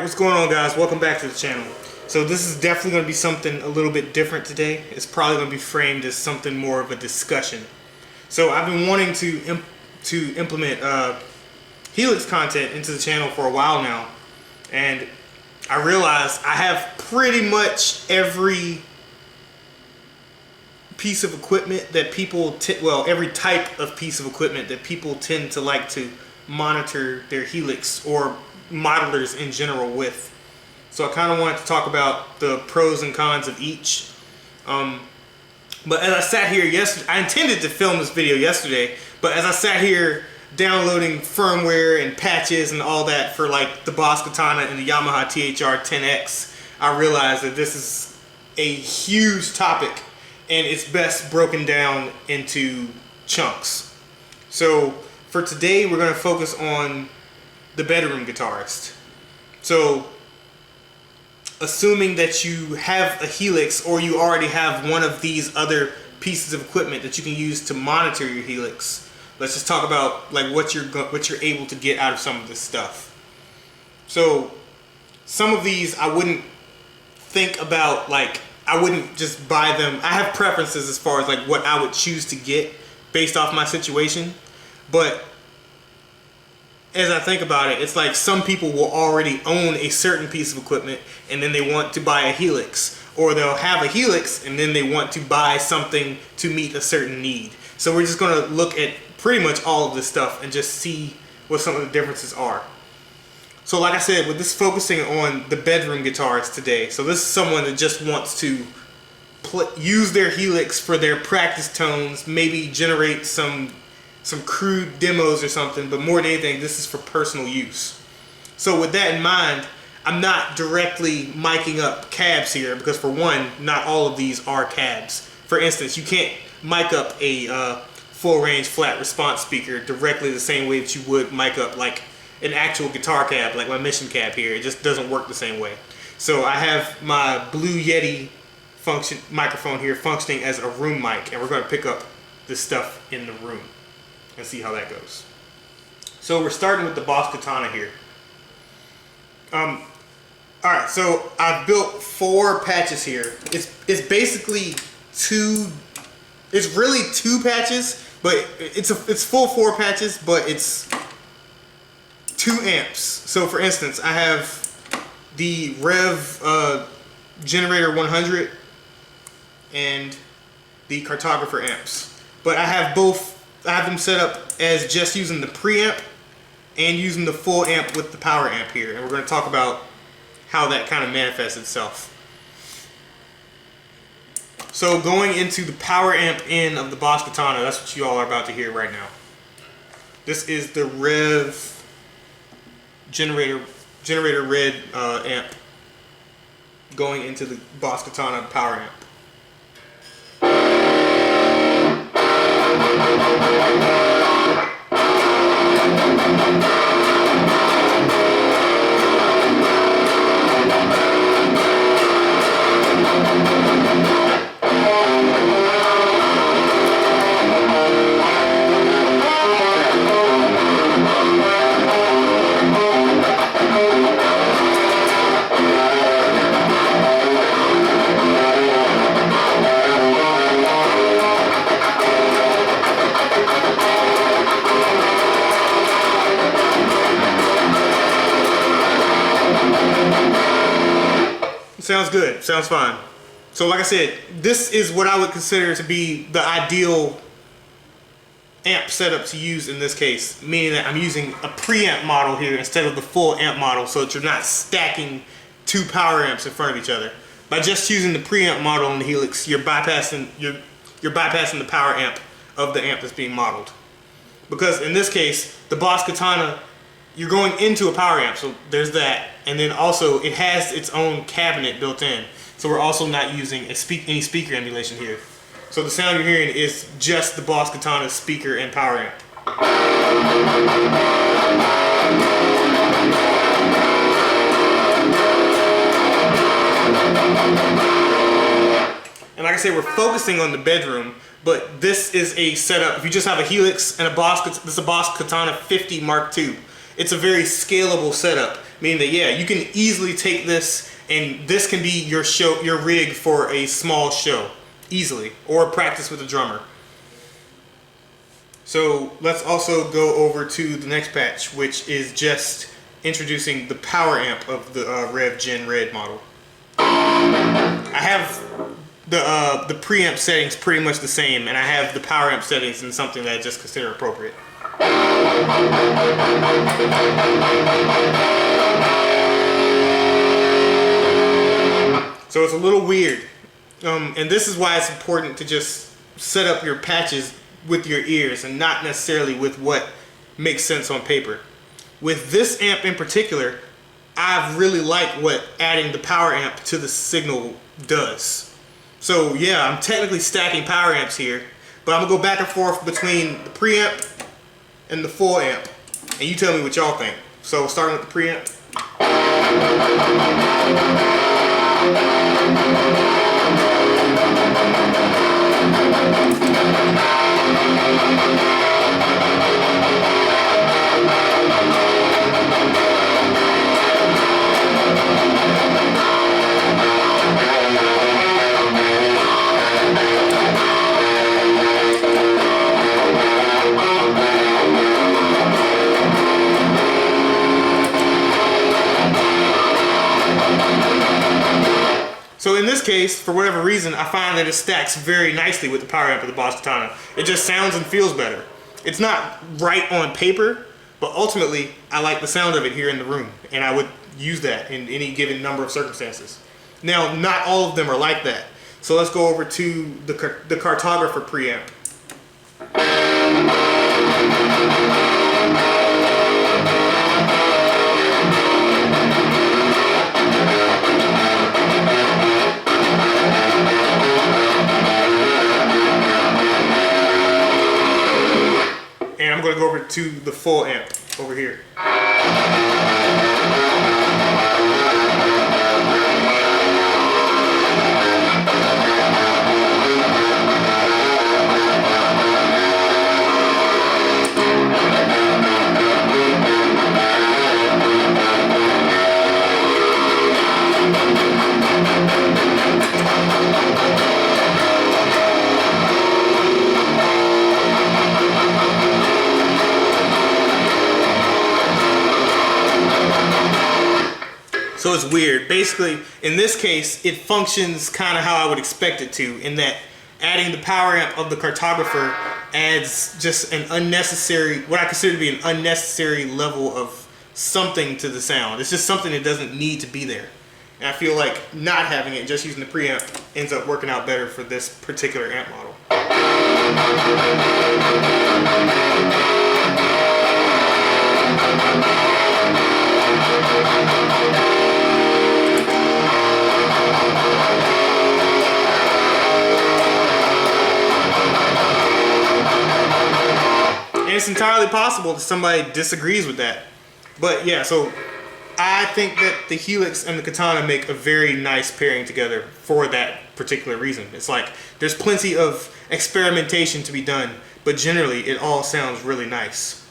Alright, what's going on, guys? Welcome back to the channel. So this is definitely going to be something a little bit different today. It's probably going to be framed as something more of a discussion. So I've been wanting to implement Helix content into the channel for a while now, and I realized I have pretty much every piece of equipment that people every type of piece of equipment that people tend to like to monitor their Helix or modelers in general with. So I kind of wanted to talk about the pros and cons of each. But as I sat here yesterday, I intended to film this video yesterday, but as I sat here downloading firmware and patches and all that for like the Boss Katana and the Yamaha THR10X, I realized that this is a huge topic and it's best broken down into chunks. So for today, we're going to focus on the bedroom guitarist. So assuming that you have a Helix or you already have one of these other pieces of equipment that you can use to monitor your Helix, let's just talk about like what you're able to get out of some of this stuff. So some of these I wouldn't think about, like I wouldn't just buy them. I have preferences as far as like what I would choose to get based off my situation, but as I think about it, it's like some people will already own a certain piece of equipment and then they want to buy a Helix, or they'll have a Helix and then they want to buy something to meet a certain need. So we're just going to look at pretty much all of this stuff and just see what some of the differences are. So like I said, with this focusing on the bedroom guitarist today, so this is someone that just wants to use their Helix for their practice tones, maybe generate some crude demos or something, but more than anything, this is for personal use. So with that in mind, I'm not directly miking up cabs here because, for one, not all of these are cabs. For instance, you can't mic up a full range flat response speaker directly the same way that you would mic up like an actual guitar cab, like my Mission cab here. It just doesn't work the same way. So I have my Blue Yeti microphone here functioning as a room mic, and we're going to pick up this stuff in the room and see how that goes. So we're starting with the Boss Katana here. Alright, so I've built 4 patches here. It's basically it's really 2 patches, but it's full 4 patches, but it's 2 amps. So for instance, I have the Rev Generator 100 and the Cartographer amps. But I have them set up as just using the preamp and using the full amp with the power amp here. And we're going to talk about how that kind of manifests itself. So going into the power amp end of the Boss Katana, that's what you all are about to hear right now. This is the Rev Generator Red amp going into the Boss Katana power amp. Sounds good. Sounds fine. So like I said, this is what I would consider to be the ideal amp setup to use in this case, meaning that I'm using a preamp model here instead of the full amp model, so that you're not stacking 2 power amps in front of each other. By just using the preamp model on the Helix, you're bypassing the power amp of the amp that's being modeled. Because in this case, the Boss Katana, you're going into a power amp, so there's that, and then also it has its own cabinet built in, so we're also not using any speaker emulation here. So the sound you're hearing is just the Boss Katana's speaker and power amp. And like I said, we're focusing on the bedroom, but this is a setup. If you just have a Helix and this is a Boss Katana 50 Mark II. It's a very scalable setup. meaning that yeah, you can easily take this and this can be your rig for a small show easily, or practice with a drummer. So let's also go over to the next patch, which is just introducing the power amp of the Rev Gen Red model. I have the preamp settings pretty much the same, and I have the power amp settings in something that I just consider appropriate. So it's a little weird, and this is why it's important to just set up your patches with your ears and not necessarily with what makes sense on paper. With this amp in particular, I really like what adding the power amp to the signal does. So yeah, I'm technically stacking power amps here, but I'm gonna go back and forth between the preamp and the full amp, and you tell me what y'all think. So starting with the preamp. So in this case, for whatever reason, I find that it stacks very nicely with the power amp of the Boss Katana. It just sounds and feels better. It's not right on paper, but ultimately, I like the sound of it here in the room, and I would use that in any given number of circumstances. Now, not all of them are like that. So let's go over to the cartographer preamp. And I'm going to go over to the full amp over here. So it's weird. Basically, in this case, it functions kind of how I would expect it to, in that adding the power amp of the cartographer adds just an unnecessary, what I consider to be an unnecessary level of something to the sound. It's just something that doesn't need to be there. And I feel like not having it, just using the preamp, ends up working out better for this particular amp model. And it's entirely possible that somebody disagrees with that. But yeah, so I think that the Helix and the Katana make a very nice pairing together for that particular reason. It's like there's plenty of experimentation to be done, but generally it all sounds really nice.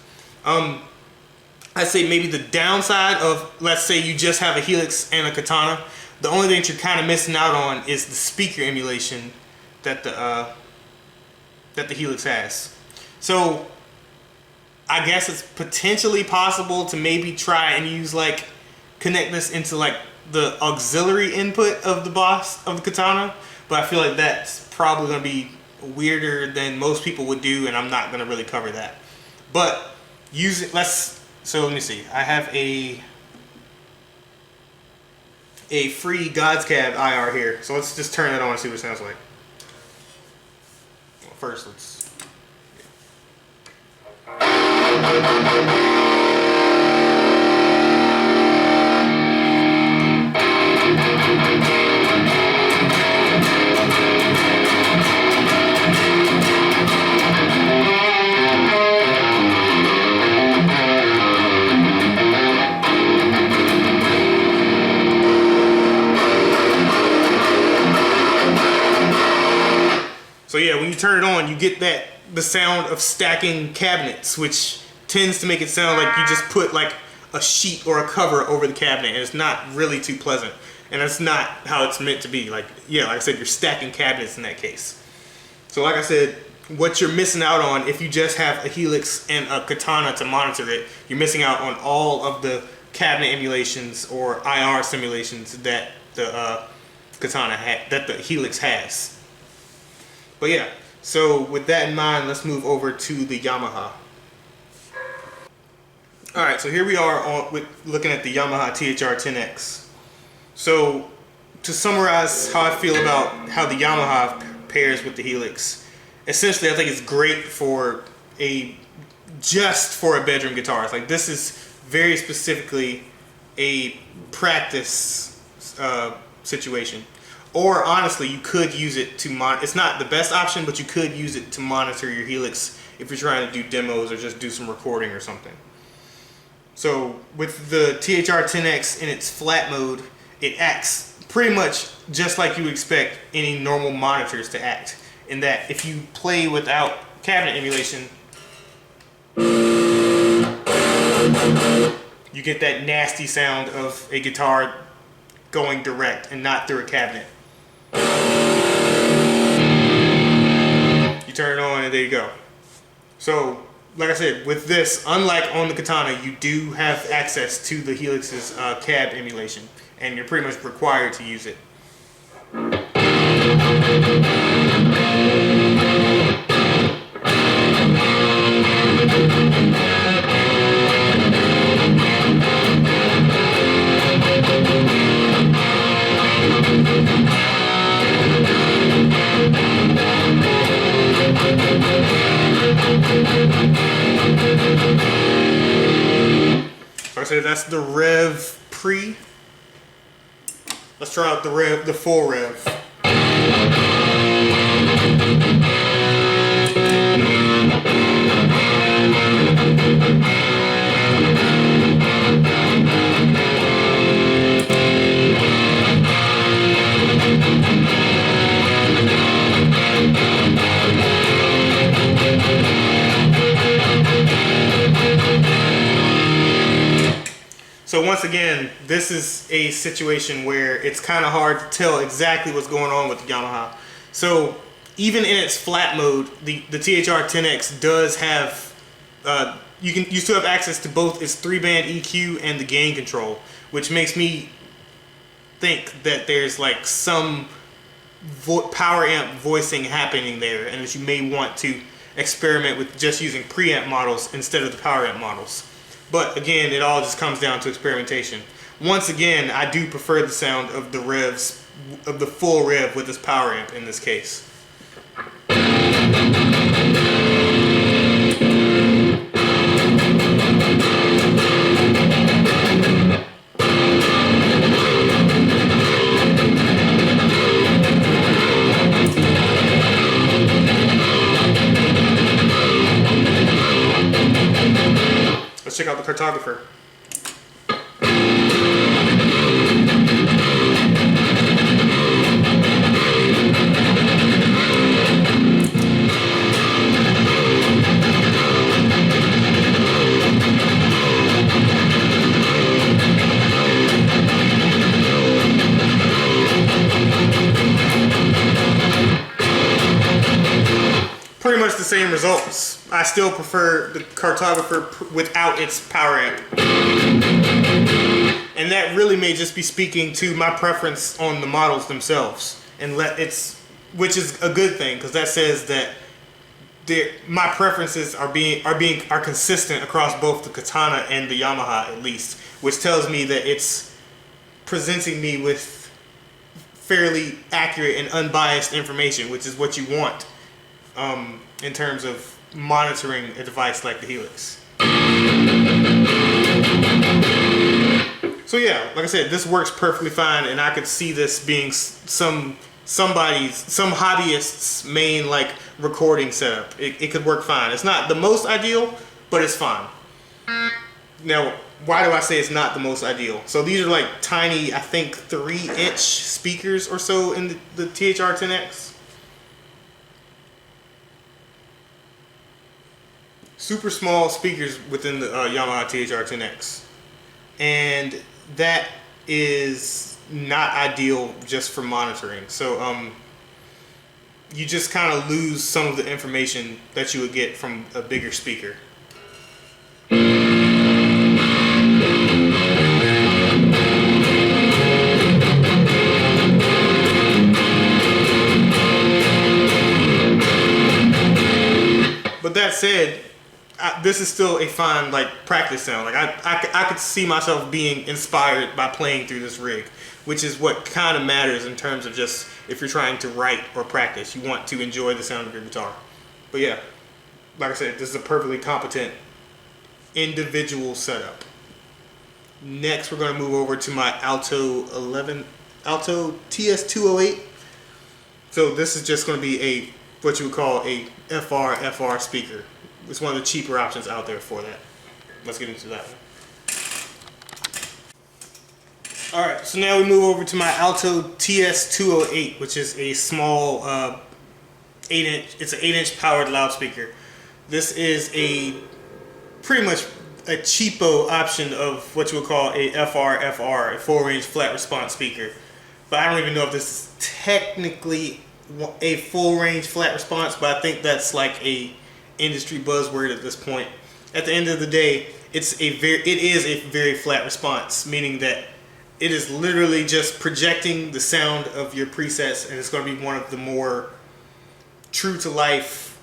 I'd say maybe the downside of, let's say you just have a Helix and a Katana, the only thing that you're kind of missing out on is the speaker emulation that the Helix has. So I guess it's potentially possible to maybe try and use like, connect this into like the auxiliary input of the Katana, but I feel like that's probably going to be weirder than most people would do, and I'm not going to really cover that. But use it. So let me see. I have a free God's Cab IR here, so let's just turn it on and see what it sounds like. Well, first, let's. So yeah, when you turn it on, you get the sound of stacking cabinets, which tends to make it sound like you just put like a sheet or a cover over the cabinet, and it's not really too pleasant. And that's not how it's meant to be. Like, yeah, like I said, you're stacking cabinets in that case. So like I said, what you're missing out on if you just have a Helix and a Katana to monitor it, you're missing out on all of the cabinet emulations or IR simulations that the that the Helix has. But yeah, so with that in mind, let's move over to the Yamaha. All right, so here we are looking at the Yamaha THR10X. So to summarize how I feel about how the Yamaha pairs with the Helix, essentially I think it's great for just for a bedroom guitar. It's like, this is very specifically a practice situation. Or honestly, you could use it to it's not the best option, but you could use it to monitor your Helix if you're trying to do demos or just do some recording or something. So with the THR10X in its flat mode, it acts pretty much just like you would expect any normal monitors to act, in that if you play without cabinet emulation, you get that nasty sound of a guitar going direct and not through a cabinet. You turn it on and there you go. So like I said, with this, unlike on the Katana, you do have access to the Helix's cab emulation, and you're pretty much required to use it. Like I said, that's the Rev Pre. Let's try out the full Rev. So once again, this is a situation where it's kind of hard to tell exactly what's going on with the Yamaha. So even in its flat mode, the THR10X does have, you still have access to both its 3-band EQ and the gain control, which makes me think that there's like some power amp voicing happening there, and that you may want to experiment with just using preamp models instead of the power amp models. But again, it all just comes down to experimentation. Once again, I do prefer the sound of the revs, of the full rev with this power amp in this case. Let's check out the cartographer. Pretty much the same results. I still prefer the cartographer without its power amp. And that really may just be speaking to my preference on the models themselves, and which is a good thing, because that says that my preferences are consistent across both the Katana and the Yamaha, at least, which tells me that it's presenting me with fairly accurate and unbiased information, which is what you want in terms of monitoring a device like the Helix. So yeah, like I said, this works perfectly fine, and I could see this being some hobbyist's main like recording setup. It could work fine. It's not the most ideal, but it's fine. Now, why do I say it's not the most ideal? So these are like tiny, I think 3-inch speakers or so in the THR10X. Super small speakers within the Yamaha THR10X. and that is not ideal just for monitoring. So you just kind of lose some of the information that you would get from a bigger speaker. But that said, this is still a fine practice sound. I could see myself being inspired by playing through this rig, which is what kind of matters in terms of just if you're trying to write or practice. You want to enjoy the sound of your guitar. But yeah, like I said, this is a perfectly competent individual setup. Next, we're going to move over to my Alto TS208. So this is just going to be what you would call a FR speaker. It's one of the cheaper options out there for that. Let's get into that one. Alright, so now we move over to my Alto TS208, which is a small 8-inch, it's an 8-inch powered loudspeaker. This is pretty much a cheapo option of what you would call a FR, a full-range flat response speaker. But I don't even know if this is technically a full-range flat response, but I think that's like a industry buzzword at this point. At the end of the day, it is a very flat response, meaning that it is literally just projecting the sound of your presets, and it's going to be one of the more true to life,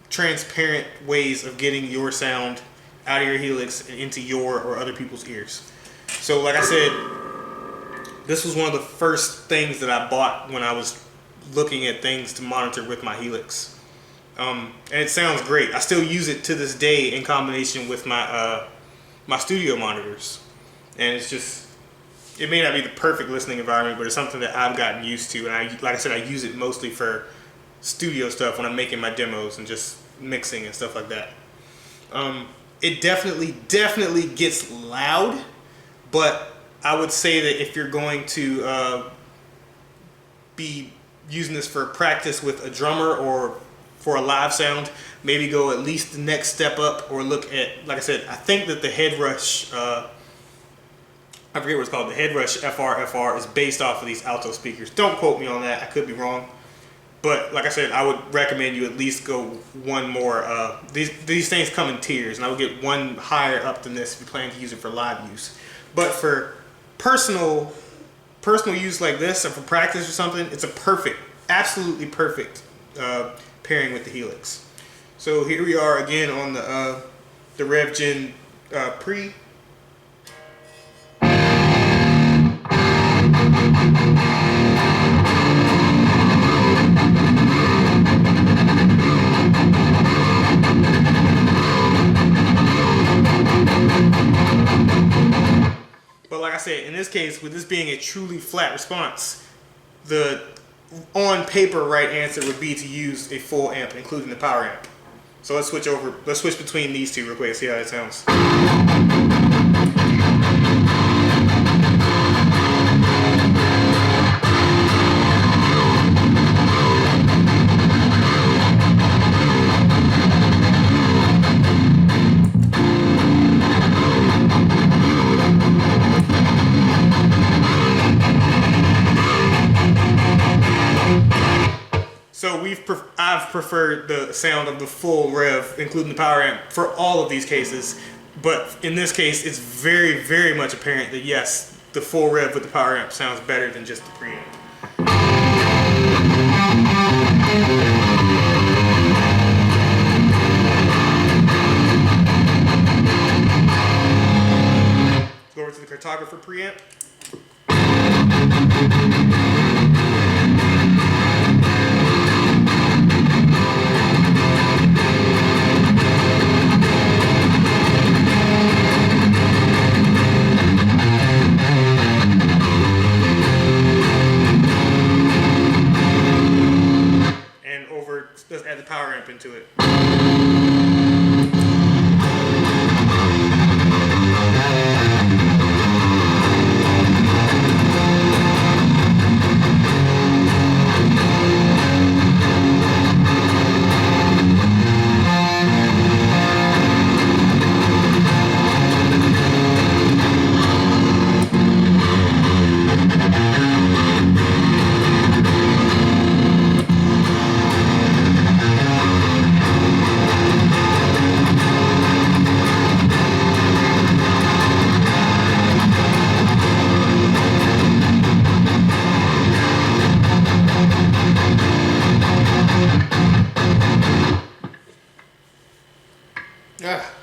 transparent ways of getting your sound out of your Helix and into your or other people's ears. So like I said, this was one of the first things that I bought when I was looking at things to monitor with my Helix. And it sounds great. I still use it to this day in combination with my my studio monitors. And it's just, it may not be the perfect listening environment, but it's something that I've gotten used to. And like I said, I use it mostly for studio stuff when I'm making my demos and just mixing and stuff like that. It definitely gets loud, but I would say that if you're going to be using this for practice with a drummer or for a live sound, maybe go at least the next step up, or look at, like I said, I think that the Headrush, I forget what it's called, the Headrush FR is based off of these Alto speakers. Don't quote me on that, I could be wrong. But like I said, I would recommend you at least go one more. These things come in tiers, and I would get one higher up than this if you plan to use it for live use. But for personal use like this, or for practice or something, it's a absolutely perfect pairing with the Helix. So here we are again on the RevGen Pre. But like I said, in this case, with this being a truly flat response, the on paper right answer would be to use a full amp, including the power amp. So let's switch between these two real quick, see how that sounds. So I've preferred the sound of the full rev, including the power amp, for all of these cases. But in this case, it's very, very much apparent that yes, the full rev with the power amp sounds better than just the preamp. Go over to the cartographer preamp. Let's add the power amp into it.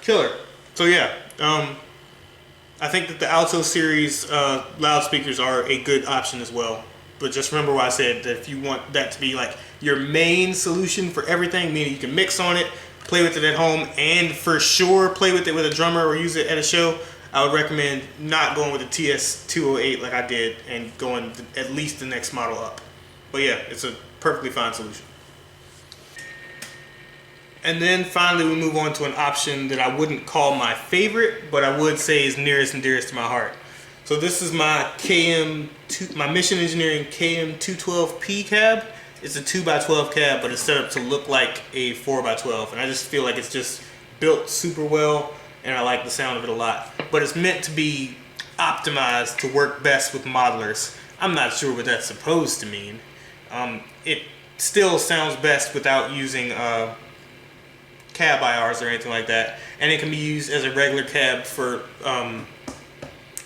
Killer. So yeah, I think that the Alto series loudspeakers are a good option as well. But just remember what I said, that if you want that to be like your main solution for everything, meaning you can mix on it, play with it at home, and for sure play with it with a drummer or use it at a show, I would recommend not going with the TS208 like I did and going at least the next model up. But yeah, it's a perfectly fine solution. And then finally we move on to an option that I wouldn't call my favorite, but I would say is nearest and dearest to my heart. So this is my my Mission Engineering KM212P cab. It's a 2x12 cab, but it's set up to look like a 4x12. And I just feel like it's just built super well, and I like the sound of it a lot. But it's meant to be optimized to work best with modelers. I'm not sure what that's supposed to mean. It still sounds best without using cab IRs or anything like that, and it can be used as a regular cab for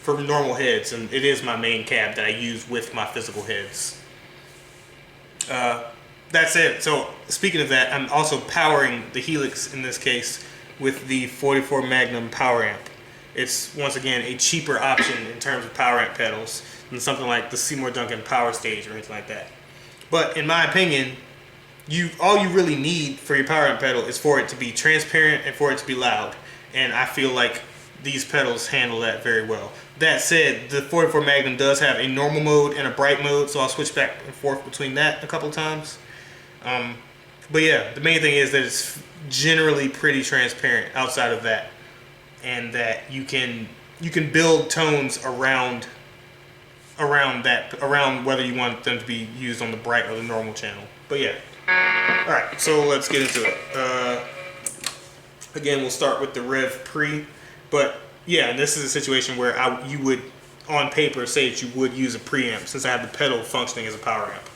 normal heads, and it is my main cab that I use with my physical heads. That's it. So speaking of that, I'm also powering the Helix in this case with the 44 Magnum power amp. It's once again a cheaper option in terms of power amp pedals than something like the Seymour Duncan Power Stage or anything like that. But in my opinion, all you really need for your power amp pedal is for it to be transparent and for it to be loud. And I feel like these pedals handle that very well. That said, the 44 Magnum does have a normal mode and a bright mode, so I'll switch back and forth between that a couple of times. But yeah, the main thing is that it's generally pretty transparent outside of that, and that you can build tones around whether you want them to be used on the bright or the normal channel. But yeah. Alright, so let's get into it. Again, we'll start with the Rev Pre. But yeah, this is a situation where you would, on paper, say that you would use a preamp, since I have the pedal functioning as a power amp.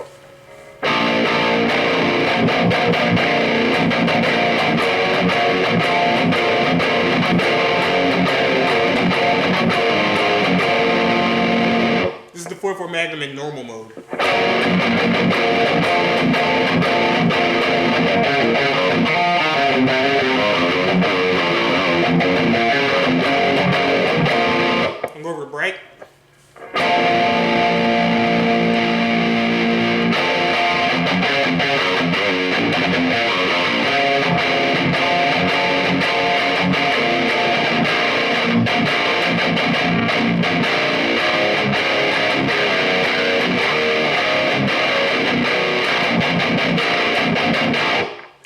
This is the 44 Magnum in normal mode. I'm going over to bright.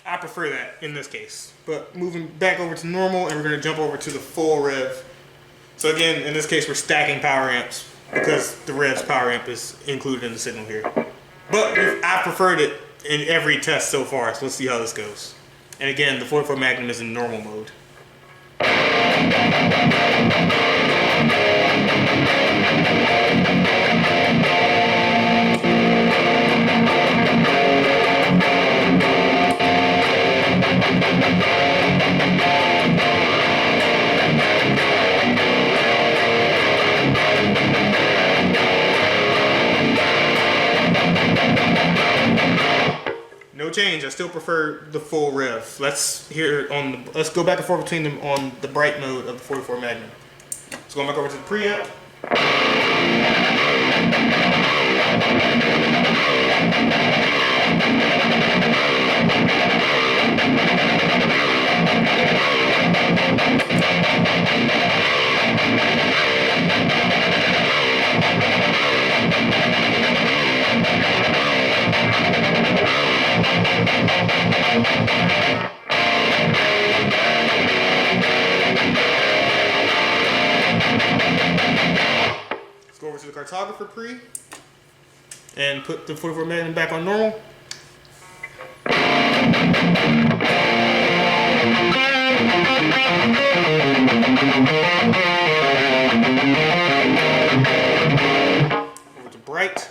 I prefer that in this case. But moving back over to normal, and we're going to jump over to the full rev. So again, in this case, we're stacking power amps because the Rev's power amp is included in the signal here. But I preferred it in every test so far, so let's see how this goes. And again, the 44 Magnum is in normal mode. No change. I still prefer the full rev. Let's go back and forth between them on the bright mode of the 44 Magnum. Let's go back over to the preamp. Let's go over to the cartographer pre and put the 44 Magnum back on normal. Over to bright.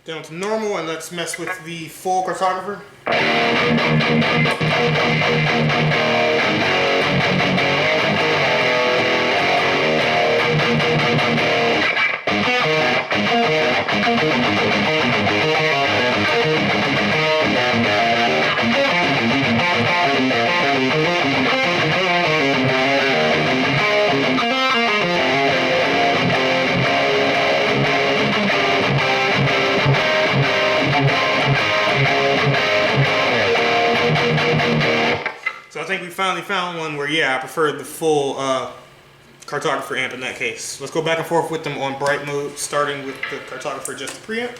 down to normal, and let's mess with the full cartographer. So I think we finally found one where, yeah, I prefer the full cartographer amp in that case. Let's go back and forth with them on bright mode, starting with the cartographer just the preamp.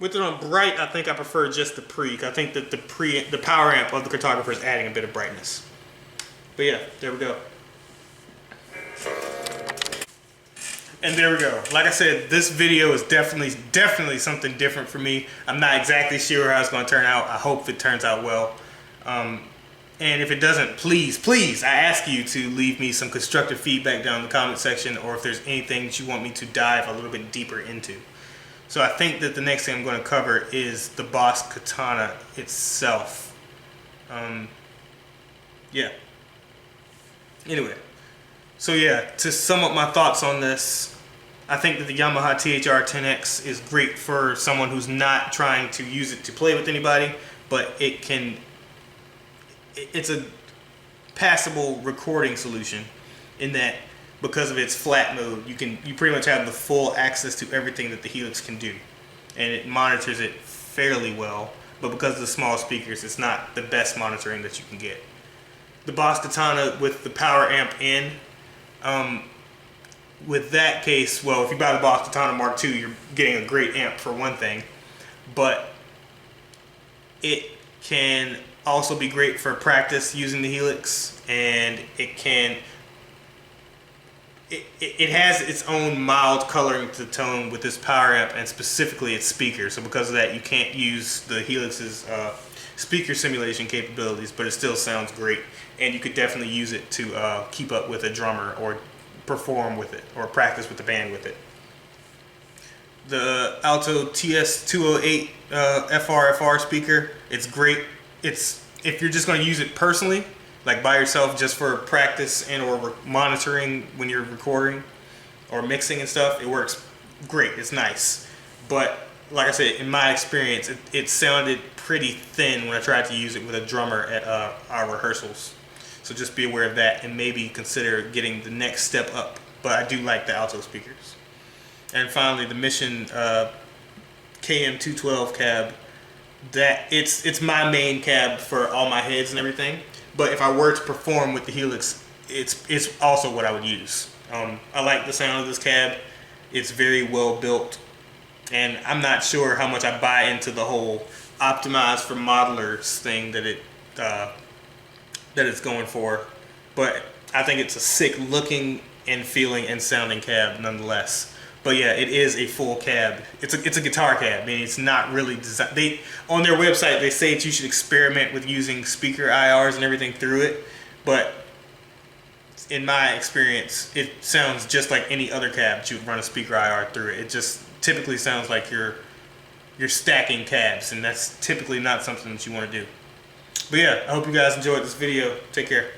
With it on bright, I think I prefer just the pre. I think that the power amp of the cartographer is adding a bit of brightness. But yeah, there we go. And there we go. Like I said, this video is definitely something different for me. I'm not exactly sure how it's going to turn out. I hope it turns out well. And if it doesn't, please, I ask you to leave me some constructive feedback down in the comment section, or if there's anything that you want me to dive a little bit deeper into. So I think that the next thing I'm going to cover is the Boss Katana itself. Yeah. Anyway, so yeah, to sum up my thoughts on this, I think that the Yamaha THR10X is great for someone who's not trying to use it to play with anybody, but it's a passable recording solution in that because of its flat mode, you pretty much have the full access to everything that the Helix can do, and it monitors it fairly well. But because of the small speakers, it's not the best monitoring that you can get. The Boss Katana with the power amp in, with that case, well, if you buy the Boss Katana Mark II, you're getting a great amp for one thing, but it can also be great for practice using the Helix, and it has its own mild coloring to the tone with this power amp, and specifically its speaker. So because of that, you can't use the Helix's speaker simulation capabilities, but it still sounds great, and you could definitely use it to keep up with a drummer or perform with it or practice with the band with it. The Alto TS208 FR speaker, it's great. If you're just going to use it personally, like by yourself, just for practice and or monitoring when you're recording or mixing and stuff, it works great. It's nice. But like I said, in my experience, it sounded pretty thin when I tried to use it with a drummer at our rehearsals. So just be aware of that and maybe consider getting the next step up. But I do like the Alto speakers. And finally, the Mission KM212 cab. That it's my main cab for all my heads and everything. But if I were to perform with the Helix, it's also what I would use. I like the sound of this cab. It's very well built, and I'm not sure how much I buy into the whole optimized for modelers thing that it's going for. But I think it's a sick looking and feeling and sounding cab nonetheless. But yeah, it is a full cab. It's a guitar cab. I mean, it's not really designed. On their website, they say that you should experiment with using speaker IRs and everything through it. But in my experience, it sounds just like any other cab that you would run a speaker IR through it. It just typically sounds like you're stacking cabs, and that's typically not something that you want to do. But yeah, I hope you guys enjoyed this video. Take care.